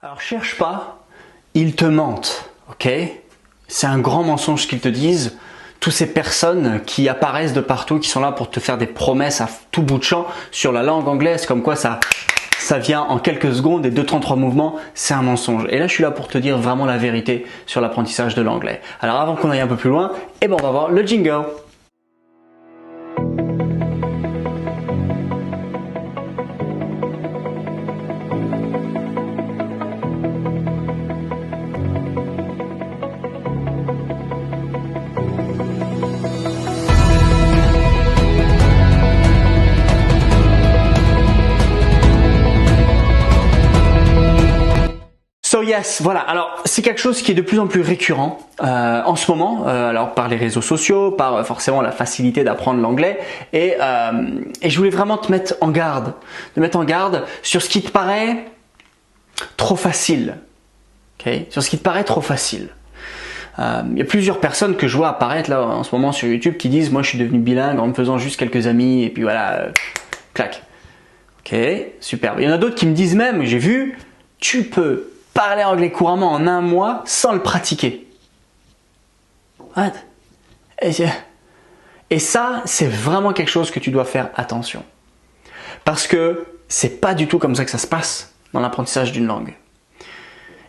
Alors cherche pas, ils te mentent, ok? C'est un grand mensonge qu'ils te disent. Toutes ces personnes qui apparaissent de partout, qui sont là pour te faire des promesses à tout bout de champ sur la langue anglaise, comme quoi ça vient en quelques secondes et 2-3 mouvements, c'est un mensonge. Et là, je suis là pour te dire vraiment la vérité sur l'apprentissage de l'anglais. Alors avant qu'on aille un peu plus loin, on va voir le jingle. So yes, voilà. Alors c'est quelque chose qui est de plus en plus récurrent en ce moment. Alors par les réseaux sociaux, par forcément la facilité d'apprendre l'anglais. Et je voulais vraiment te mettre en garde, sur ce qui te paraît trop facile. Okay, sur ce qui te paraît trop facile. Il y a plusieurs personnes que je vois apparaître là en ce moment sur YouTube qui disent moi je suis devenu bilingue en me faisant juste quelques amis et puis voilà, clac. Ok, super. Il y en a d'autres qui me disent même, j'ai vu, tu peux parler anglais couramment en un mois sans le pratiquer. What? Et ça, c'est vraiment quelque chose que tu dois faire attention. Parce que c'est pas du tout comme ça que ça se passe dans l'apprentissage d'une langue.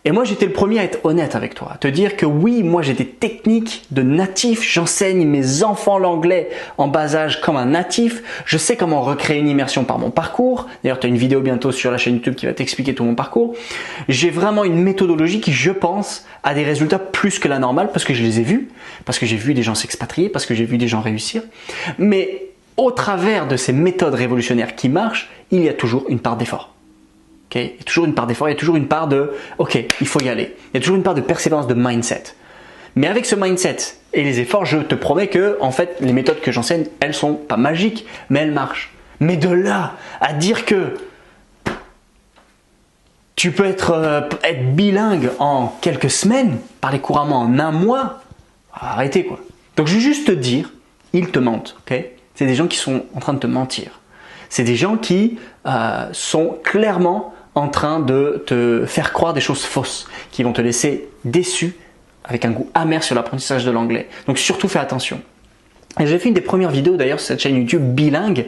Et moi, j'étais le premier à être honnête avec toi, à te dire que oui, moi j'ai des techniques de natif, j'enseigne mes enfants l'anglais en bas âge comme un natif, je sais comment recréer une immersion par mon parcours, d'ailleurs tu as une vidéo bientôt sur la chaîne YouTube qui va t'expliquer tout mon parcours. J'ai vraiment une méthodologie qui, je pense, a des résultats plus que la normale parce que je les ai vus, parce que j'ai vu des gens s'expatrier, parce que j'ai vu des gens réussir. Mais au travers de ces méthodes révolutionnaires qui marchent, il y a toujours une part d'effort. Okay. Il y a toujours une part d'effort, il y a toujours une part de « ok, il faut y aller ». Il y a toujours une part de persévérance, de mindset. Mais avec ce mindset et les efforts, je te promets que en fait, les méthodes que j'enseigne, elles sont pas magiques, mais elles marchent. Mais de là à dire que tu peux être bilingue en quelques semaines, parler couramment en un mois, arrêtez quoi. Donc je vais juste te dire, ils te mentent. Okay. C'est des gens qui sont en train de te mentir. C'est des gens qui sont clairement en train de te faire croire des choses fausses, qui vont te laisser déçu, avec un goût amer sur l'apprentissage de l'anglais. Donc surtout fais attention. Et j'ai fait une des premières vidéos d'ailleurs sur cette chaîne YouTube bilingue.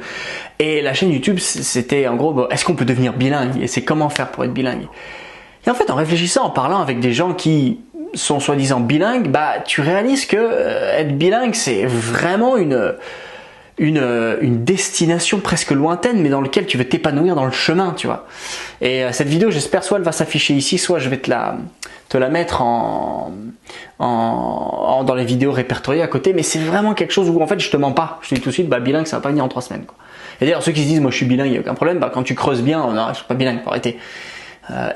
Et la chaîne YouTube, c'était en gros, est-ce qu'on peut devenir bilingue? Et c'est comment faire pour être bilingue? Et en fait, en réfléchissant, en parlant avec des gens qui sont soi-disant bilingues, bah tu réalises que être bilingue, c'est vraiment une destination presque lointaine, mais dans laquelle tu veux t'épanouir dans le chemin, tu vois. Et cette vidéo, j'espère, soit elle va s'afficher ici, soit je vais te la mettre dans les vidéos répertoriées à côté, mais c'est vraiment quelque chose où en fait je te mens pas. Je te dis tout de suite, bah bilingue, ça va pas venir en 3 semaines, quoi. Et d'ailleurs, ceux qui se disent, moi je suis bilingue, il n'y a aucun problème, bah quand tu creuses bien, non, je suis pas bilingue, faut arrêter.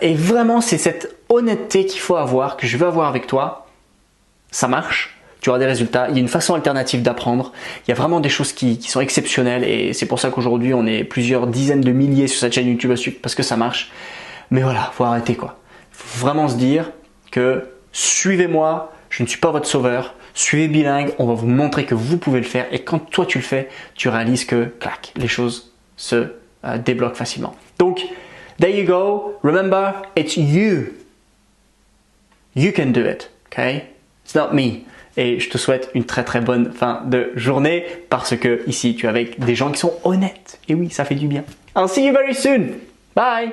Et vraiment, c'est cette honnêteté qu'il faut avoir, que je veux avoir avec toi. Ça marche. Tu auras des résultats, il y a une façon alternative d'apprendre, il y a vraiment des choses qui sont exceptionnelles et c'est pour ça qu'aujourd'hui on est plusieurs dizaines de milliers sur cette chaîne YouTube parce que ça marche. Mais voilà, faut arrêter quoi. Faut vraiment se dire que suivez-moi, je ne suis pas votre sauveur, suivez bilingue, on va vous montrer que vous pouvez le faire et quand toi tu le fais, tu réalises que clac, les choses se débloquent facilement. Donc, there you go, remember, it's you. You can do it, okay? It's not me. Et je te souhaite une très très bonne fin de journée parce que ici tu es avec des gens qui sont honnêtes. Et oui, ça fait du bien. I'll see you very soon. Bye!